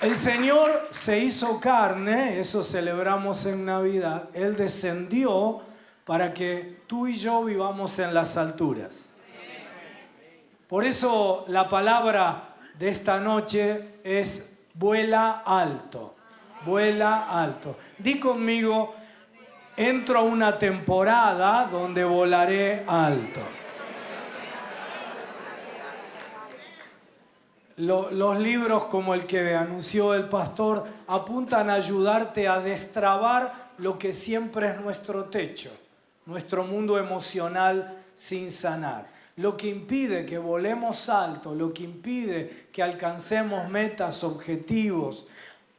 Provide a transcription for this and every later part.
El Señor se hizo carne, eso celebramos en Navidad. Él descendió para que tú y yo vivamos en las alturas. Por eso la palabra de esta noche es vuela alto. Vuela alto. Di conmigo, entro a una temporada donde volaré alto. Los libros como el que anunció el pastor apuntan a ayudarte a destrabar lo que siempre es nuestro techo, nuestro mundo emocional sin sanar. Lo que impide que volemos alto, lo que impide que alcancemos metas, objetivos,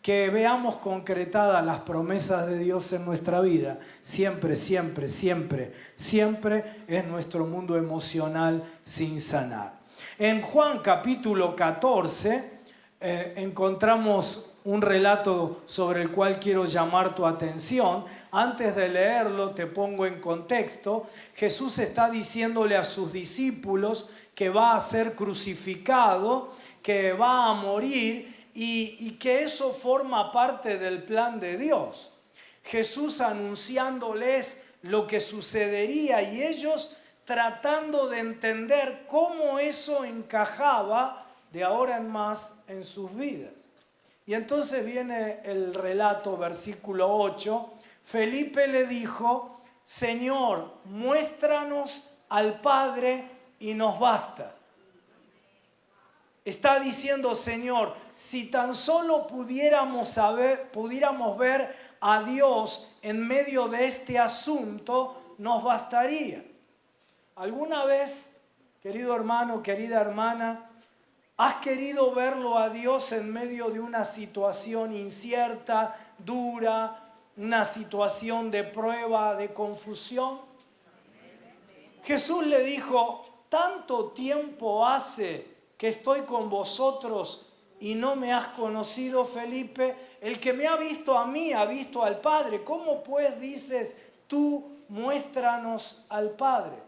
que veamos concretadas las promesas de Dios en nuestra vida, siempre, siempre, siempre, siempre es nuestro mundo emocional sin sanar. En Juan capítulo 14 encontramos un relato sobre el cual quiero llamar tu atención. Antes de leerlo te pongo en contexto. Jesús está diciéndole a sus discípulos que va a ser crucificado, que va a morir y que eso forma parte del plan de Dios. Jesús anunciándoles lo que sucedería y ellos tratando de entender cómo eso encajaba de ahora en más en sus vidas. Y entonces viene el relato, versículo 8. Felipe le dijo: Señor, muéstranos al Padre y nos basta. Está diciendo: Señor, si tan solo pudiéramos ver a Dios en medio de este asunto, nos bastaría. ¿Alguna vez, querido hermano, querida hermana, has querido verlo a Dios en medio de una situación incierta, dura, una situación de prueba, de confusión? Jesús le dijo: tanto tiempo hace que estoy con vosotros y no me has conocido, Felipe. El que me ha visto a mí ha visto al Padre. ¿Cómo pues dices tú, muéstranos al Padre?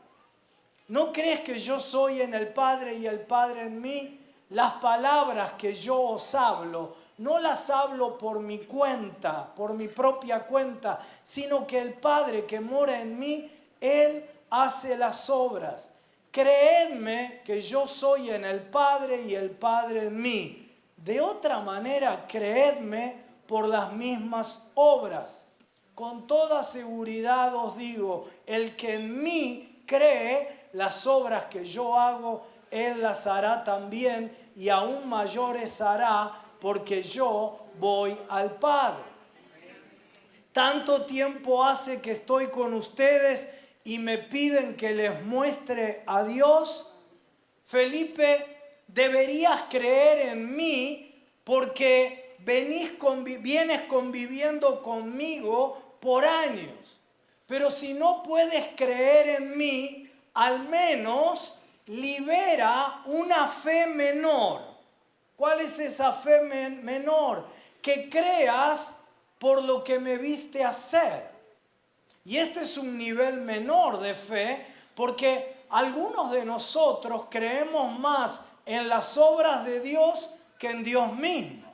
¿No crees que yo soy en el Padre y el Padre en mí? Las palabras que yo os hablo, no las hablo por mi cuenta, por mi propia cuenta, sino que el Padre que mora en mí, Él hace las obras. Creedme que yo soy en el Padre y el Padre en mí. De otra manera, creedme por las mismas obras. Con toda seguridad os digo, el que en mí cree, las obras que yo hago, Él las hará también, y aún mayores hará, porque yo voy al Padre. Tanto tiempo hace que estoy con ustedes y me piden que les muestre a Dios. Felipe, deberías creer en mí porque vienes conviviendo conmigo por años. Pero si no puedes creer en mí, al menos libera una fe menor. ¿Cuál es esa fe menor? Que creas por lo que me viste hacer. Y este es un nivel menor de fe, porque algunos de nosotros creemos más en las obras de Dios que en Dios mismo.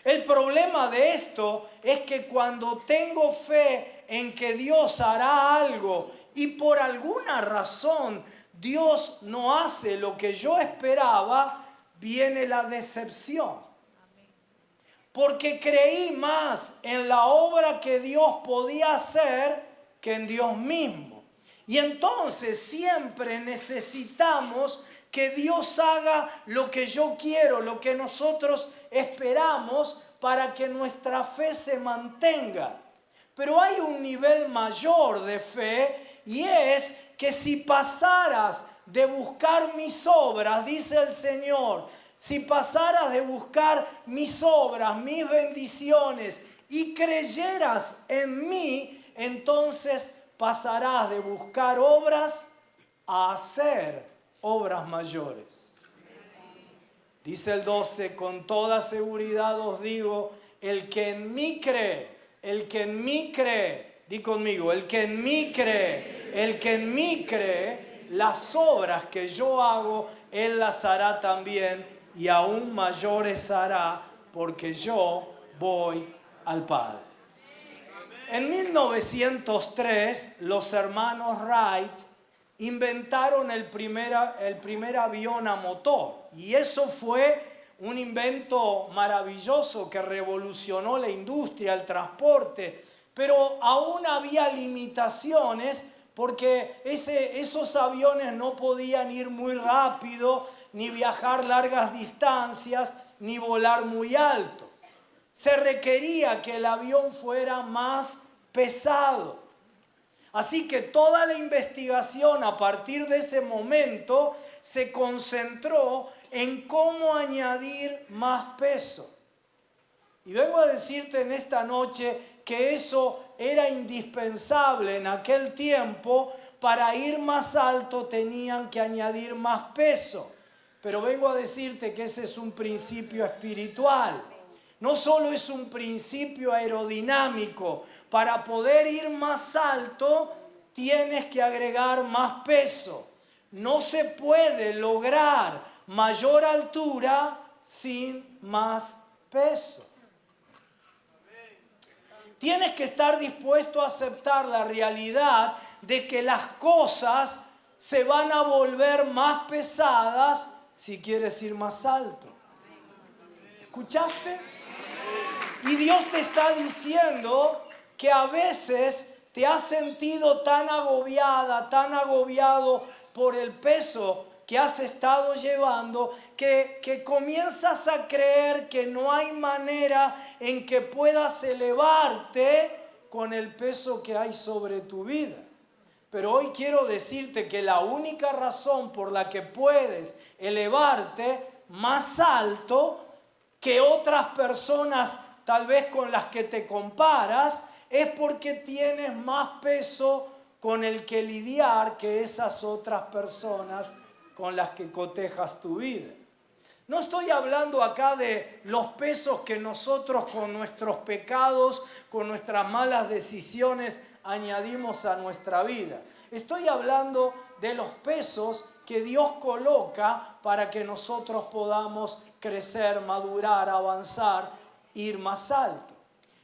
El problema de esto es que cuando tengo fe en que Dios hará algo y por alguna razón Dios no hace lo que yo esperaba, viene la decepción. Porque creí más en la obra que Dios podía hacer que en Dios mismo. Y entonces siempre necesitamos que Dios haga lo que yo quiero, lo que nosotros esperamos para que nuestra fe se mantenga. Pero hay un nivel mayor de fe, y es que si pasaras de buscar mis obras, dice el Señor, si pasaras de buscar mis obras, mis bendiciones, y creyeras en mí, entonces pasarás de buscar obras a hacer obras mayores. Dice el 12, con toda seguridad os digo, el que en mí cree, di conmigo, el que en mí cree, las obras que yo hago, Él las hará también, y aún mayores hará, porque yo voy al Padre. En 1903, los hermanos Wright inventaron el primer avión a motor. Y eso fue un invento maravilloso que revolucionó la industria, el transporte. Pero aún había limitaciones porque esos aviones no podían ir muy rápido, ni viajar largas distancias, ni volar muy alto. Se requería que el avión fuera más pesado. Así que toda la investigación a partir de ese momento se concentró en cómo añadir más peso. Y vengo a decirte en esta noche que eso era indispensable en aquel tiempo. Para ir más alto tenían que añadir más peso. Pero vengo a decirte que ese es un principio espiritual. No solo es un principio aerodinámico. Para poder ir más alto tienes que agregar más peso. No se puede lograr mayor altura sin más peso. Tienes que estar dispuesto a aceptar la realidad de que las cosas se van a volver más pesadas si quieres ir más alto. ¿Escuchaste? Y Dios te está diciendo que a veces te has sentido tan agobiada, tan agobiado por el peso que has estado llevando, que comienzas a creer que no hay manera en que puedas elevarte con el peso que hay sobre tu vida. Pero hoy quiero decirte que la única razón por la que puedes elevarte más alto que otras personas tal vez con las que te comparas, es porque tienes más peso con el que lidiar que esas otras personas con las que cotejas tu vida. No estoy hablando acá de los pesos que nosotros con nuestros pecados, con nuestras malas decisiones añadimos a nuestra vida. Estoy hablando de los pesos que Dios coloca para que nosotros podamos crecer, madurar, avanzar, ir más alto.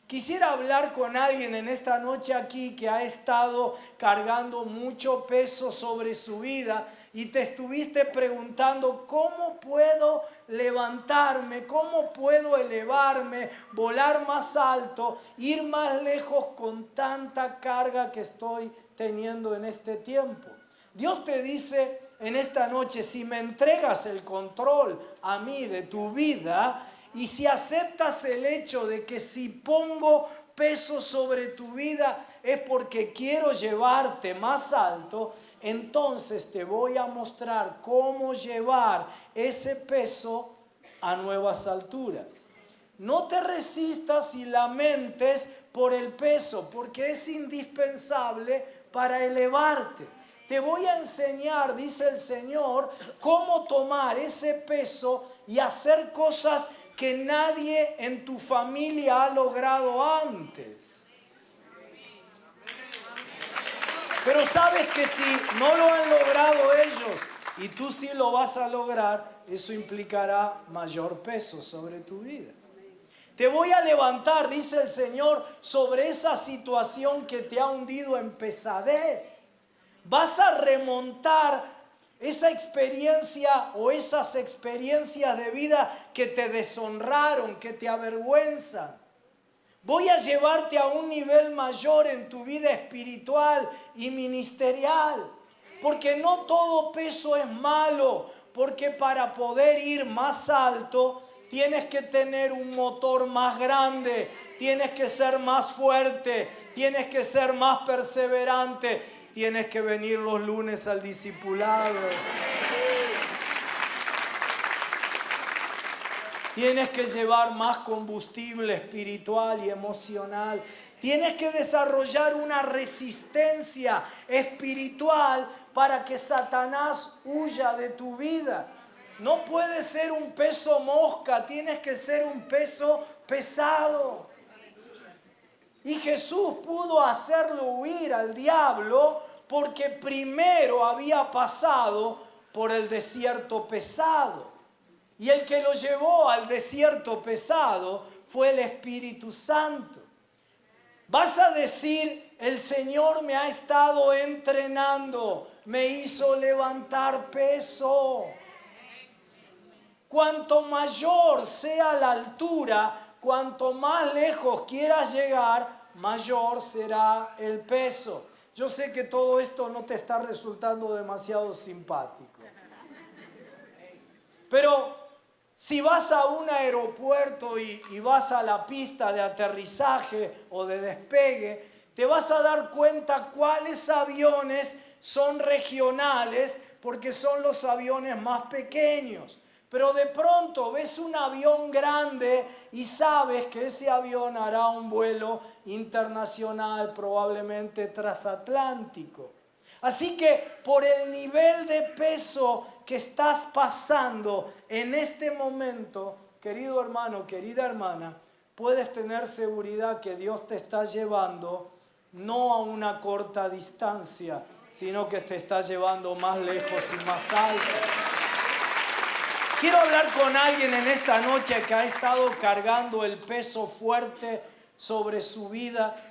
Quisiera hablar con alguien en esta noche aquí que ha estado cargando mucho peso sobre su vida y te estuviste preguntando ¿cómo puedo levantarme? ¿Cómo puedo elevarme? Volar más alto, ir más lejos con tanta carga que estoy teniendo en este tiempo. Dios te dice en esta noche, si me entregas el control a mí de tu vida, y si aceptas el hecho de que si pongo peso sobre tu vida es porque quiero llevarte más alto, entonces te voy a mostrar cómo llevar ese peso a nuevas alturas. No te resistas y lamentes por el peso, porque es indispensable para elevarte. Te voy a enseñar, dice el Señor, cómo tomar ese peso y hacer cosas que nadie en tu familia ha logrado antes. Pero sabes que si no lo han logrado ellos y tú sí lo vas a lograr, eso implicará mayor peso sobre tu vida. Te voy a levantar, dice el Señor, sobre esa situación que te ha hundido en pesadez. Vas a remontar esa experiencia o esas experiencias de vida que te deshonraron, que te avergüenzan. Voy a llevarte a un nivel mayor en tu vida espiritual y ministerial. Porque no todo peso es malo. Porque para poder ir más alto tienes que tener un motor más grande. Tienes que ser más fuerte. Tienes que ser más perseverante. Tienes que venir los lunes al discipulado. Tienes que llevar más combustible espiritual y emocional. Tienes que desarrollar una resistencia espiritual para que Satanás huya de tu vida. No puede ser un peso mosca, tienes que ser un peso pesado. Y Jesús pudo hacerlo huir al diablo porque primero había pasado por el desierto pesado. Y el que lo llevó al desierto pesado fue el Espíritu Santo. Vas a decir, el Señor me ha estado entrenando, me hizo levantar peso. Cuanto mayor sea la altura, cuanto más lejos quieras llegar, mayor será el peso. Yo sé que todo esto no te está resultando demasiado simpático. Pero si vas a un aeropuerto y vas a la pista de aterrizaje o de despegue, te vas a dar cuenta cuáles aviones son regionales, porque son los aviones más pequeños. Pero de pronto ves un avión grande y sabes que ese avión hará un vuelo internacional, probablemente transatlántico. Así que por el nivel de peso que estás pasando en este momento, querido hermano, querida hermana, puedes tener seguridad que Dios te está llevando no a una corta distancia, sino que te está llevando más lejos y más alto. Quiero hablar con alguien en esta noche que ha estado cargando el peso fuerte sobre su vida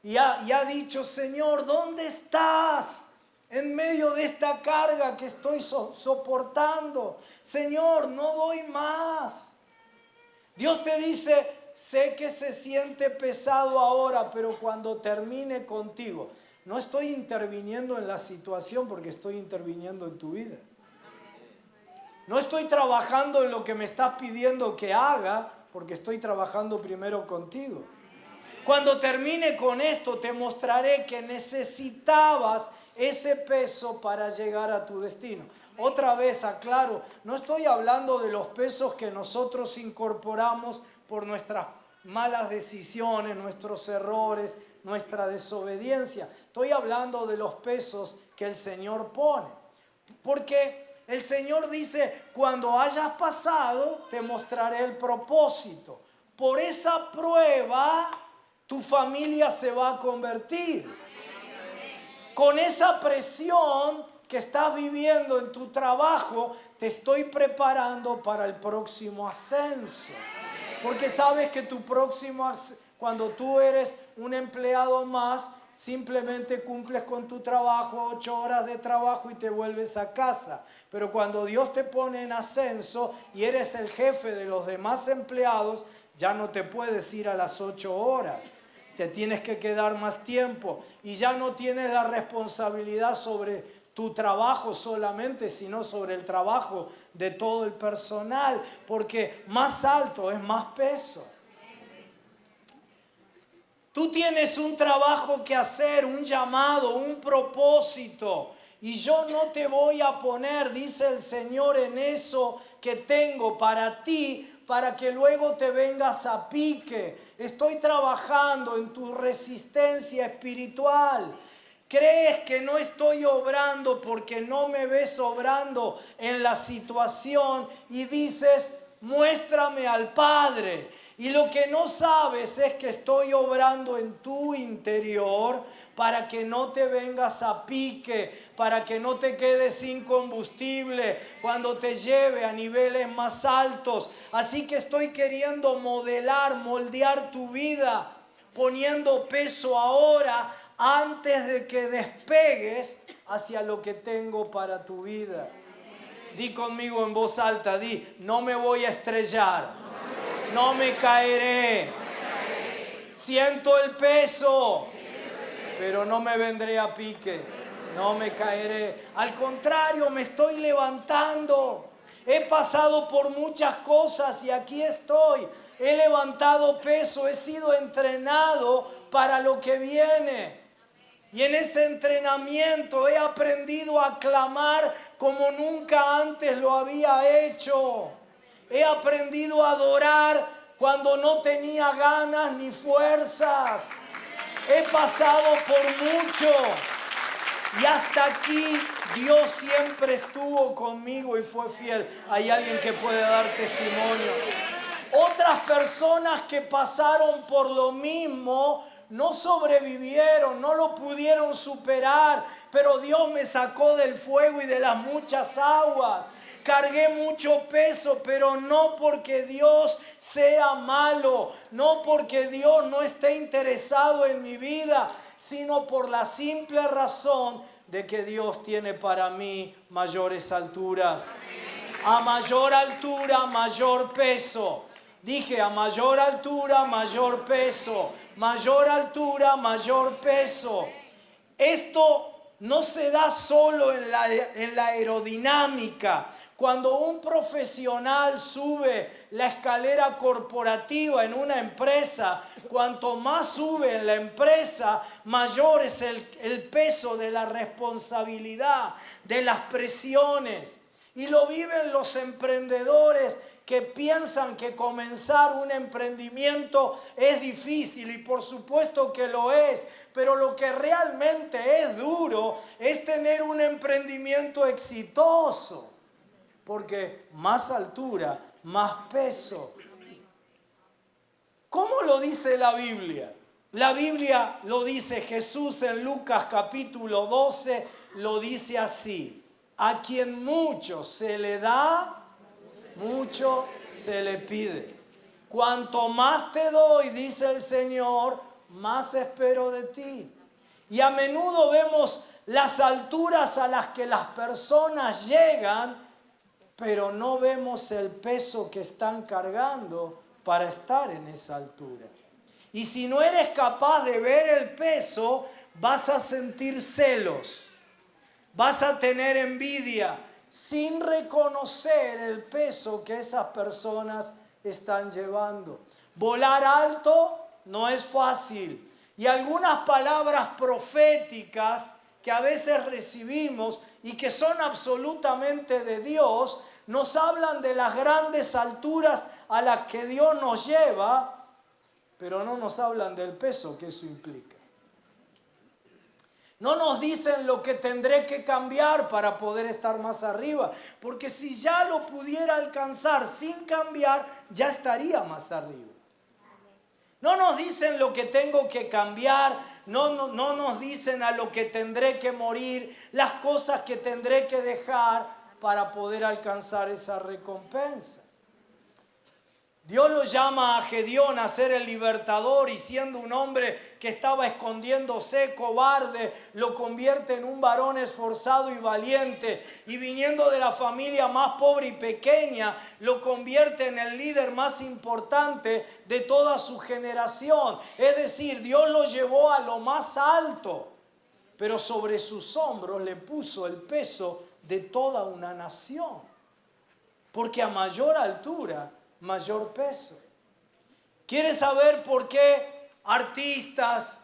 y ha dicho, Señor, ¿dónde estás? En medio de esta carga que estoy soportando. Señor, no doy más. Dios te dice, sé que se siente pesado ahora, pero cuando termine contigo. No estoy interviniendo en la situación porque estoy interviniendo en tu vida. No estoy trabajando en lo que me estás pidiendo que haga, porque estoy trabajando primero contigo. Cuando termine con esto, te mostraré que necesitabas ese peso para llegar a tu destino. Otra vez aclaro, no estoy hablando de los pesos que nosotros incorporamos por nuestras malas decisiones, nuestros errores, nuestra desobediencia. Estoy hablando de los pesos que el Señor pone. Porque el Señor dice, cuando hayas pasado, te mostraré el propósito. Por esa prueba, tu familia se va a convertir. Con esa presión que estás viviendo en tu trabajo, te estoy preparando para el próximo ascenso. Porque sabes que cuando tú eres un empleado más, simplemente cumples con tu trabajo, 8 horas de trabajo y te vuelves a casa. Pero cuando Dios te pone en ascenso y eres el jefe de los demás empleados, ya no te puedes ir a las 8 horas. Te tienes que quedar más tiempo y ya no tienes la responsabilidad sobre tu trabajo solamente, sino sobre el trabajo de todo el personal, porque más alto es más peso. Tú tienes un trabajo que hacer, un llamado, un propósito. Y yo no te voy a poner, dice el Señor, en eso que tengo para ti, para que luego te vengas a pique. Estoy trabajando en tu resistencia espiritual. ¿Crees que no estoy obrando porque no me ves obrando en la situación? Y dices, muéstrame al Padre. Y lo que no sabes es que estoy obrando en tu interior para que no te vengas a pique, para que no te quedes sin combustible cuando te lleve a niveles más altos. Así que estoy queriendo moldear tu vida, poniendo peso ahora antes de que despegues hacia lo que tengo para tu vida. Di conmigo en voz alta, no me voy a estrellar. No me caeré. Siento el peso, pero no me vendré a pique. No me caeré. Al contrario, me estoy levantando. He pasado por muchas cosas y aquí estoy. He levantado peso, he sido entrenado para lo que viene. Y en ese entrenamiento he aprendido a clamar como nunca antes lo había hecho. He aprendido a adorar cuando no tenía ganas ni fuerzas. He pasado por mucho y hasta aquí Dios siempre estuvo conmigo y fue fiel. Hay alguien que puede dar testimonio. Otras personas que pasaron por lo mismo no sobrevivieron, no lo pudieron superar, pero Dios me sacó del fuego y de las muchas aguas. Cargué mucho peso, pero no porque Dios sea malo, no porque Dios no esté interesado en mi vida, sino por la simple razón de que Dios tiene para mí mayores alturas. A mayor altura, mayor peso. Dije, a mayor altura, mayor peso. Mayor altura, mayor peso. Esto no se da solo en la aerodinámica. Cuando un profesional sube la escalera corporativa en una empresa, cuanto más sube en la empresa, mayor es el peso de la responsabilidad, de las presiones. Y lo viven los emprendedores que piensan que comenzar un emprendimiento es difícil, y por supuesto que lo es, pero lo que realmente es duro es tener un emprendimiento exitoso, porque más altura, más peso. ¿Cómo lo dice la Biblia? La Biblia lo dice Jesús en Lucas capítulo 12, lo dice así: a quien mucho se le da, mucho se le pide. Cuanto más te doy, dice el Señor, más espero de ti. Y a menudo vemos las alturas a las que las personas llegan, pero no vemos el peso que están cargando para estar en esa altura. Y si no eres capaz de ver el peso, vas a sentir celos, vas a tener envidia, sin reconocer el peso que esas personas están llevando. Volar alto no es fácil. Y algunas palabras proféticas que a veces recibimos y que son absolutamente de Dios, nos hablan de las grandes alturas a las que Dios nos lleva, pero no nos hablan del peso que eso implica. No nos dicen lo que tendré que cambiar para poder estar más arriba, porque si ya lo pudiera alcanzar sin cambiar, ya estaría más arriba. No nos dicen lo que tengo que cambiar, no nos dicen a lo que tendré que morir, las cosas que tendré que dejar para poder alcanzar esa recompensa. Dios lo llama a Gedeón a ser el libertador, y siendo un hombre que estaba escondiéndose, cobarde, lo convierte en un varón esforzado y valiente, y viniendo de la familia más pobre y pequeña, lo convierte en el líder más importante de toda su generación. Es decir, Dios lo llevó a lo más alto, pero sobre sus hombros le puso el peso de toda una nación, porque a mayor altura, mayor peso. ¿Quieres saber por qué artistas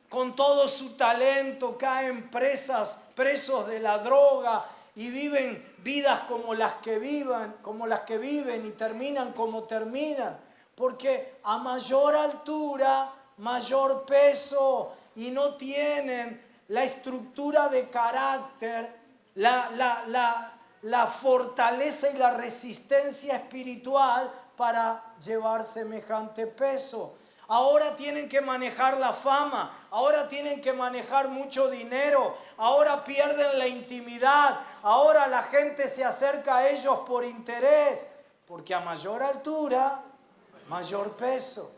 con todo su talento caen presos de la droga y viven vidas como las que viven y terminan como terminan? Porque a mayor altura, mayor peso, y no tienen la estructura de carácter, la fortaleza y la resistencia espiritual para llevar semejante peso. Ahora tienen que manejar la fama, ahora tienen que manejar mucho dinero, ahora pierden la intimidad, ahora la gente se acerca a ellos por interés, porque a mayor altura, mayor peso.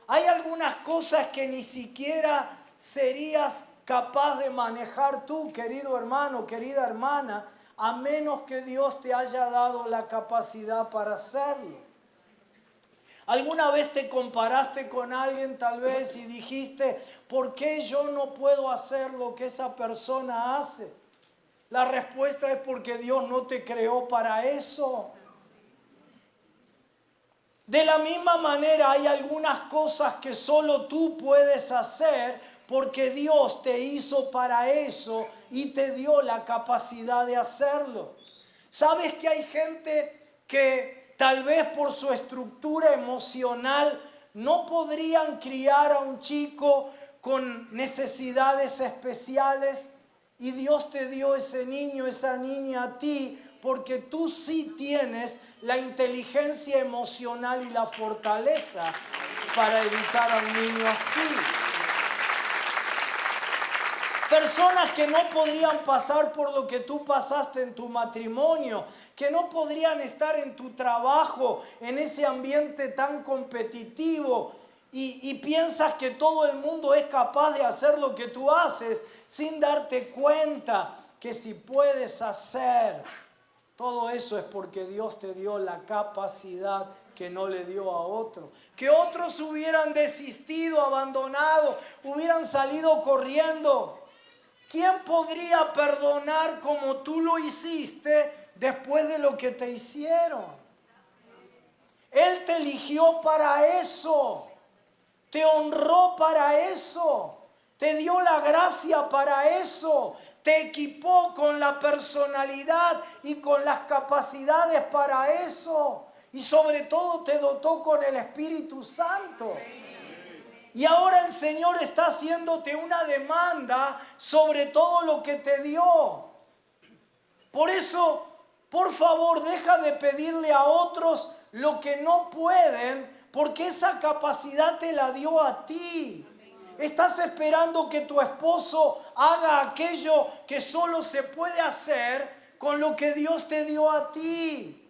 Hay algunas cosas que ni siquiera serías capaz de manejar tú, querido hermano, querida hermana, a menos que Dios te haya dado la capacidad para hacerlo. ¿Alguna vez te comparaste con alguien tal vez y dijiste, ¿por qué yo no puedo hacer lo que esa persona hace? La respuesta es porque Dios no te creó para eso. De la misma manera, hay algunas cosas que solo tú puedes hacer porque Dios te hizo para eso y te dio la capacidad de hacerlo. ¿Sabes que hay gente que tal vez por su estructura emocional no podrían criar a un chico con necesidades especiales? Y Dios te dio ese niño, esa niña a ti, porque tú sí tienes la inteligencia emocional y la fortaleza para educar a un niño así. Personas que no podrían pasar por lo que tú pasaste en tu matrimonio, que no podrían estar en tu trabajo, en ese ambiente tan competitivo, y piensas que todo el mundo es capaz de hacer lo que tú haces sin darte cuenta que si puedes hacer todo eso es porque Dios te dio la capacidad que no le dio a otro. Que otros hubieran desistido, abandonado, hubieran salido corriendo. ¿Quién podría perdonar como tú lo hiciste después de lo que te hicieron? Él te eligió para eso, te honró para eso, te dio la gracia para eso, te equipó con la personalidad y con las capacidades para eso, y sobre todo te dotó con el Espíritu Santo. Y ahora el Señor está haciéndote una demanda sobre todo lo que te dio. Por eso, por favor, deja de pedirle a otros lo que no pueden, porque esa capacidad te la dio a ti. Estás esperando que tu esposo haga aquello que solo se puede hacer con lo que Dios te dio a ti.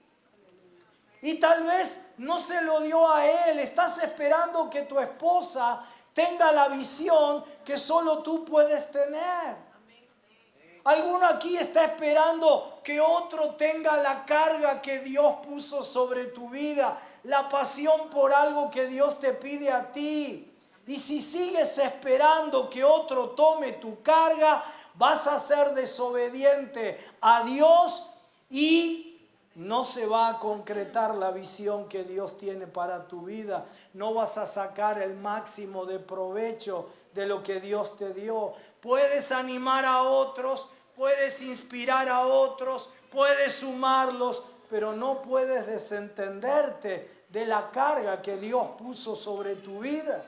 Y tal vez no se lo dio a él. Estás esperando que tu esposa tenga la visión que solo tú puedes tener. ¿Alguno aquí está esperando que otro tenga la carga que Dios puso sobre tu vida? La pasión por algo que Dios te pide a ti. Y si sigues esperando que otro tome tu carga, vas a ser desobediente a Dios y no se va a concretar la visión que Dios tiene para tu vida. No vas a sacar el máximo de provecho de lo que Dios te dio. Puedes animar a otros, puedes inspirar a otros, puedes sumarlos, pero no puedes desentenderte de la carga que Dios puso sobre tu vida.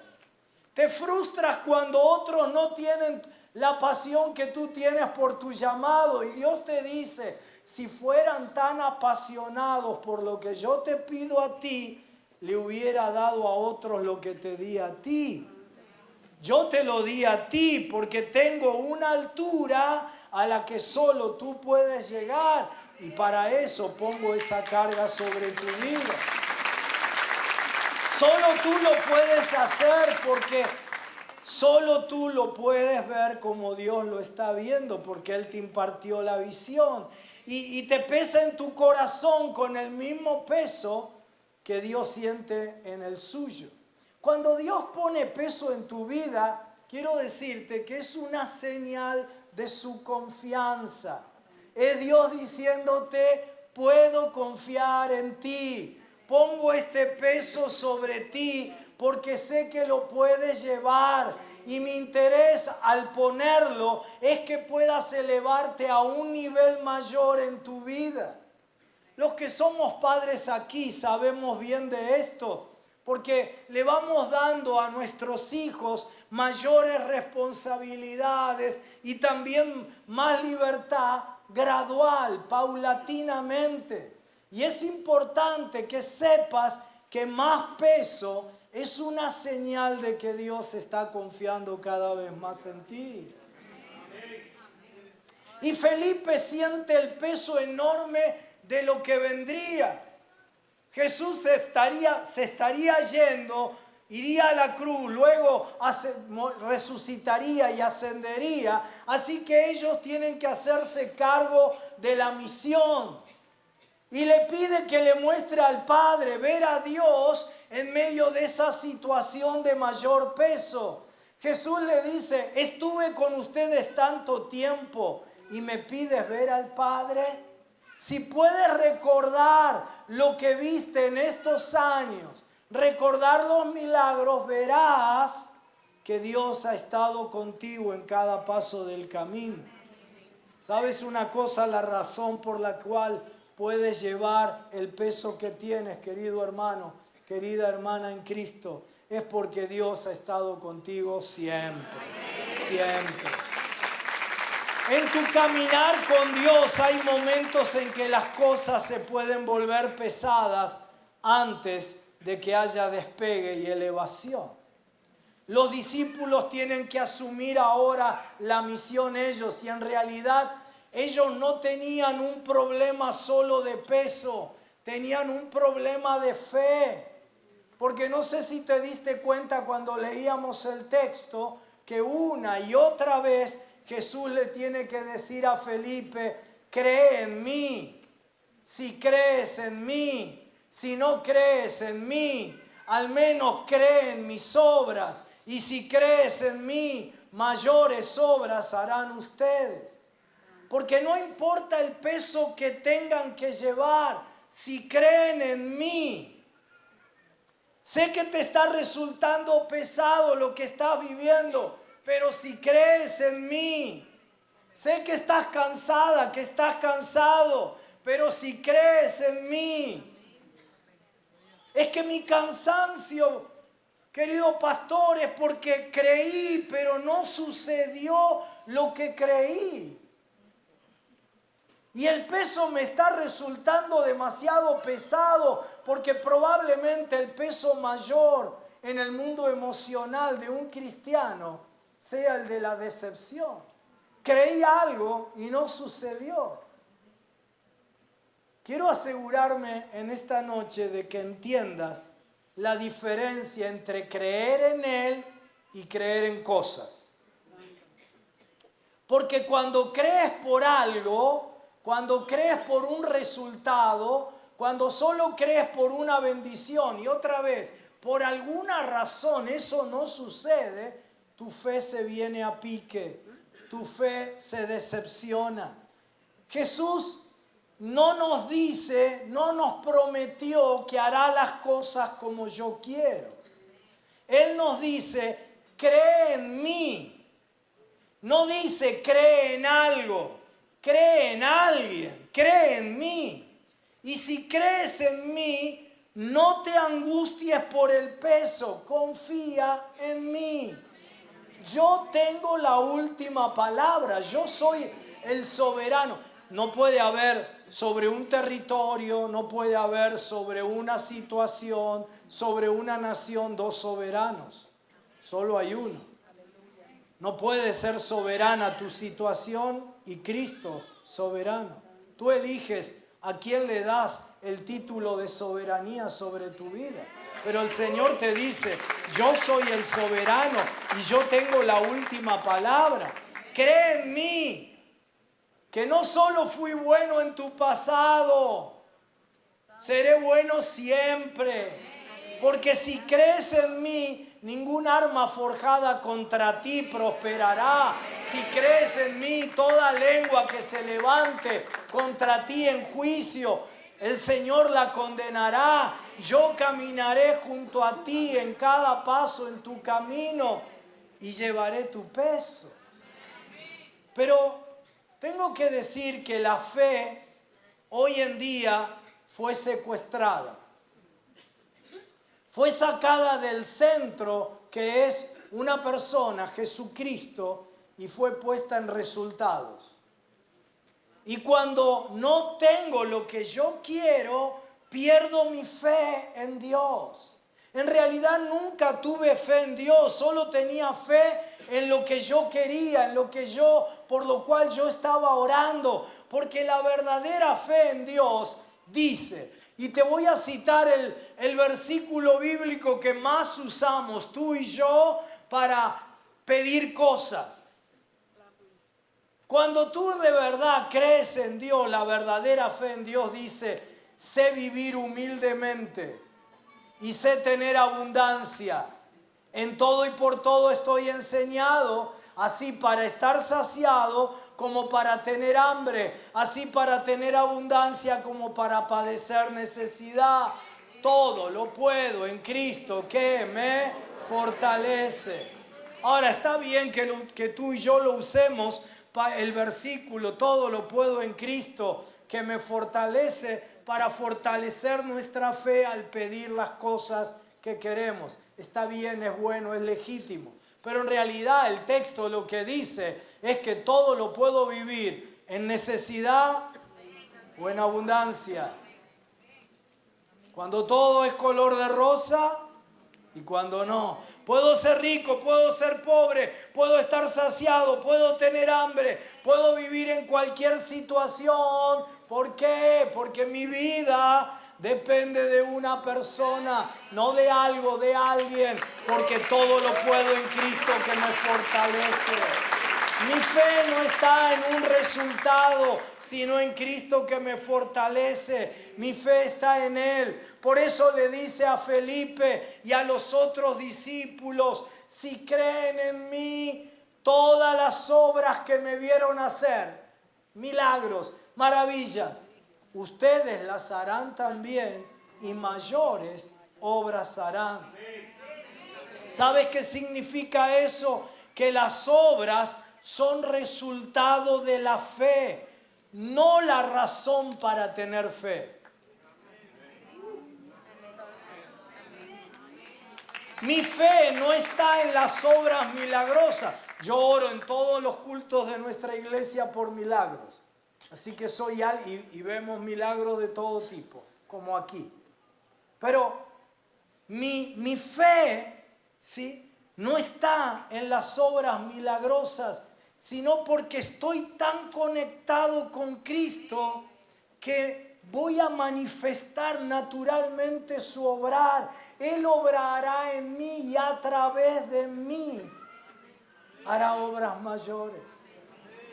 Te frustras cuando otros no tienen la pasión que tú tienes por tu llamado, y Dios te dice: si fueran tan apasionados por lo que yo te pido a ti, le hubiera dado a otros lo que te di a ti. Yo te lo di a ti porque tengo una altura a la que solo tú puedes llegar, y para eso pongo esa carga sobre tu vida. Solo tú lo puedes hacer porque solo tú lo puedes ver como Dios lo está viendo, porque Él te impartió la visión. Y te pesa en tu corazón con el mismo peso que Dios siente en el suyo. Cuando Dios pone peso en tu vida, quiero decirte que es una señal de su confianza. Es Dios diciéndote: puedo confiar en ti. Pongo este peso sobre ti porque sé que lo puedes llevar. Y mi interés al ponerlo es que puedas elevarte a un nivel mayor en tu vida. Los que somos padres aquí sabemos bien de esto, porque le vamos dando a nuestros hijos mayores responsabilidades y también más libertad gradual, paulatinamente. Y es importante que sepas que más peso es una señal de que Dios está confiando cada vez más en ti. Y Felipe siente el peso enorme de lo que vendría. Jesús se estaría yendo, iría a la cruz, luego resucitaría y ascendería. Así que ellos tienen que hacerse cargo de la misión. Y le pide que le muestre al Padre, ver a Dios en medio de esa situación de mayor peso. Jesús le dice: estuve con ustedes tanto tiempo y me pides ver al Padre. Si puedes recordar lo que viste en estos años, recordar los milagros, verás que Dios ha estado contigo en cada paso del camino. ¿Sabes una cosa? La razón por la cual puedes llevar el peso que tienes, querido hermano, querida hermana en Cristo, es porque Dios ha estado contigo siempre, siempre. En tu caminar con Dios hay momentos en que las cosas se pueden volver pesadas antes de que haya despegue y elevación. Los discípulos tienen que asumir ahora la misión ellos, y en realidad ellos no tenían un problema solo de peso, tenían un problema de fe. Porque no sé si te diste cuenta cuando leíamos el texto que una y otra vez Jesús le tiene que decir a Felipe: cree en mí. Si crees en mí, si no crees en mí, al menos cree en mis obras. Y si crees en mí, mayores obras harán ustedes. Porque no importa el peso que tengan que llevar, si creen en mí. Sé que te está resultando pesado lo que estás viviendo, pero si crees en mí, sé que estás cansada, que estás cansado, pero si crees en mí. Es que mi cansancio, querido pastor, es porque creí, pero no sucedió lo que creí. Y el peso me está resultando demasiado pesado, porque probablemente el peso mayor en el mundo emocional de un cristiano sea el de la decepción. Creí algo y no sucedió. Quiero asegurarme en esta noche de que entiendas la diferencia entre creer en Él y creer en cosas. Porque cuando crees por algo, cuando crees por un resultado, cuando solo crees por una bendición y otra vez, por alguna razón eso no sucede, tu fe se viene a pique, tu fe se decepciona. Jesús no nos dice, no nos prometió que hará las cosas como yo quiero. Él nos dice, cree en mí. No dice, cree en algo. Cree en alguien, cree en mí. Y si crees en mí, no te angusties por el peso, confía en mí. Yo tengo la última palabra, yo soy el soberano. No puede haber sobre un territorio, no puede haber sobre una situación, sobre una nación, dos soberanos. Solo hay uno. No puede ser soberana tu situación y Cristo soberano. Tú eliges a quién le das el título de soberanía sobre tu vida. Pero el Señor te dice, yo soy el soberano y yo tengo la última palabra. Cree en mí, que no solo fui bueno en tu pasado, seré bueno siempre. Porque si crees en mí, ningún arma forjada contra ti prosperará. Si crees en mí, toda lengua que se levante contra ti en juicio, el Señor la condenará. Yo caminaré junto a ti en cada paso en tu camino y llevaré tu peso. Pero tengo que decir que la fe hoy en día fue secuestrada. Fue sacada del centro que es una persona, Jesucristo, y fue puesta en resultados. Y cuando no tengo lo que yo quiero, pierdo mi fe en Dios. En realidad nunca tuve fe en Dios, solo tenía fe en lo que yo quería, por lo cual yo estaba orando. Porque la verdadera fe en Dios dice, y te voy a citar el versículo bíblico que más usamos tú y yo para pedir cosas. Cuando tú de verdad crees en Dios, la verdadera fe en Dios dice, sé vivir humildemente y sé tener abundancia. En todo y por todo estoy enseñado, así para estar saciado como para tener hambre, así para tener abundancia como para padecer necesidad. Todo lo puedo en Cristo que me fortalece. Ahora, está bien que tú y yo lo usemos, el versículo, todo lo puedo en Cristo que me fortalece, para fortalecer nuestra fe al pedir las cosas que queremos. Está bien, es bueno, es legítimo. Pero en realidad el texto lo que dice es que todo lo puedo vivir en necesidad o en abundancia. Cuando todo es color de rosa, y cuando no. Puedo ser rico, puedo ser pobre, puedo estar saciado, puedo tener hambre, puedo vivir en cualquier situación. ¿Por qué? Porque mi vida depende de una persona, no de algo, de alguien, porque todo lo puedo en Cristo que me fortalece. Mi fe no está en un resultado, sino en Cristo que me fortalece. Mi fe está en Él. Por eso le dice a Felipe y a los otros discípulos, si creen en mí, todas las obras que me vieron hacer, milagros, maravillas, ustedes las harán también y mayores obras harán. ¿Sabes qué significa eso? Que las obras son resultado de la fe, no la razón para tener fe. Mi fe no está en las obras milagrosas. Yo oro en todos los cultos de nuestra iglesia por milagros. Así que y vemos milagros de todo tipo, como aquí. Pero mi fe, ¿sí?, no está en las obras milagrosas, sino porque estoy tan conectado con Cristo que voy a manifestar naturalmente su obrar. Él obrará en mí y a través de mí hará obras mayores.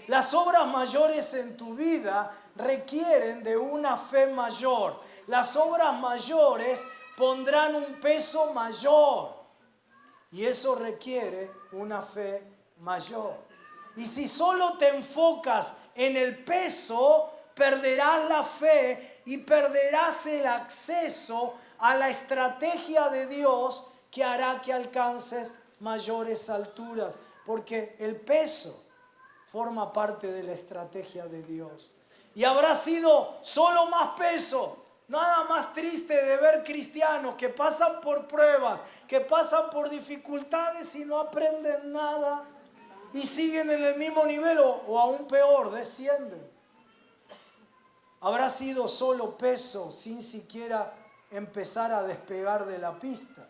Las obras mayores en tu vida requieren de una fe mayor. Las obras mayores pondrán un peso mayor y eso requiere una fe mayor. Y si solo te enfocas en el peso, perderás la fe y perderás el acceso a la estrategia de Dios que hará que alcances mayores alturas. Porque el peso forma parte de la estrategia de Dios. Y habrá sido solo más peso. Nada más triste de ver cristianos que pasan por pruebas, que pasan por dificultades y no aprenden nada. Y siguen en el mismo nivel o aún peor, descienden. Habrá sido solo peso sin siquiera empezar a despegar de la pista.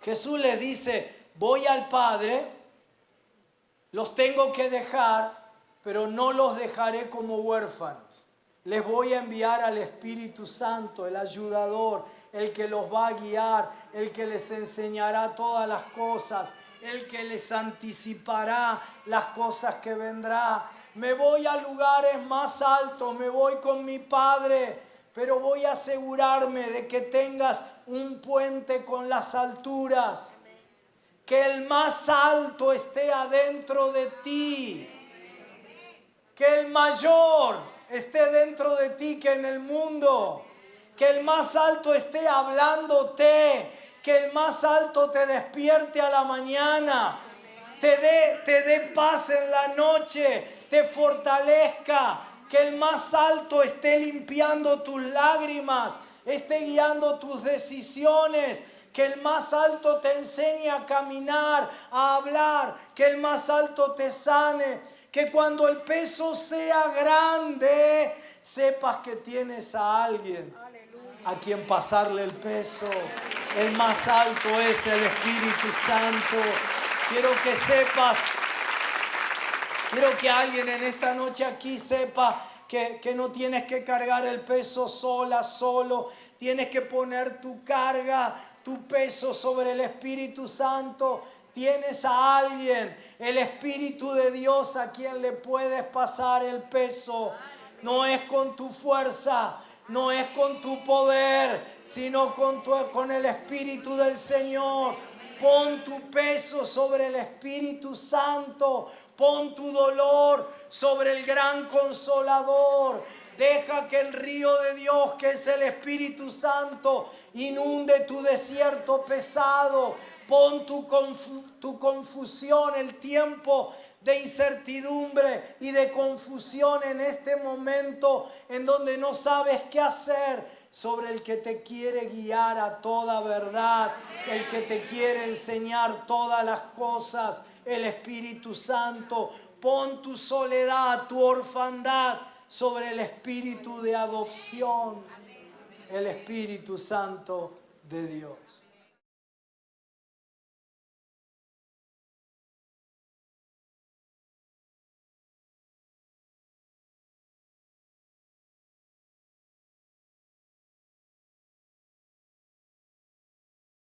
Jesús les dice, voy al Padre, los tengo que dejar, pero no los dejaré como huérfanos. Les voy a enviar al Espíritu Santo, el ayudador, el que los va a guiar, el que les enseñará todas las cosas, el que les anticipará las cosas que vendrán. Me voy a lugares más altos, me voy con mi Padre, pero voy a asegurarme de que tengas un puente con las alturas. Que el más alto esté adentro de ti. Que el mayor esté dentro de ti que en el mundo. Que el más alto esté hablándote. Que el más alto te despierte a la mañana. Te dé paz en la noche. Te fortalezca. Que el más alto esté limpiando tus lágrimas. Esté guiando tus decisiones. Que el más alto te enseñe a caminar, a hablar. Que el más alto te sane. Que cuando el peso sea grande, sepas que tienes a alguien a quien pasarle el peso. El más alto es el Espíritu Santo. Quiero que sepas, quiero que alguien en esta noche aquí sepa que no tienes que cargar el peso solo. Tienes que poner tu carga, tu peso sobre el Espíritu Santo. Tienes a alguien, el Espíritu de Dios, a quien le puedes pasar el peso. No es con tu fuerza, no es con tu poder, sino con el Espíritu del Señor. Pon tu peso sobre el Espíritu Santo. Pon tu dolor sobre el gran Consolador. Deja que el río de Dios, que es el Espíritu Santo, inunde tu desierto pesado. Pon tu confusión, el tiempo de incertidumbre y de confusión en este momento en donde no sabes qué hacer, sobre el que te quiere guiar a toda verdad, el que te quiere enseñar todas las cosas, el Espíritu Santo. Pon tu soledad, tu orfandad sobre el Espíritu de adopción, el Espíritu Santo de Dios.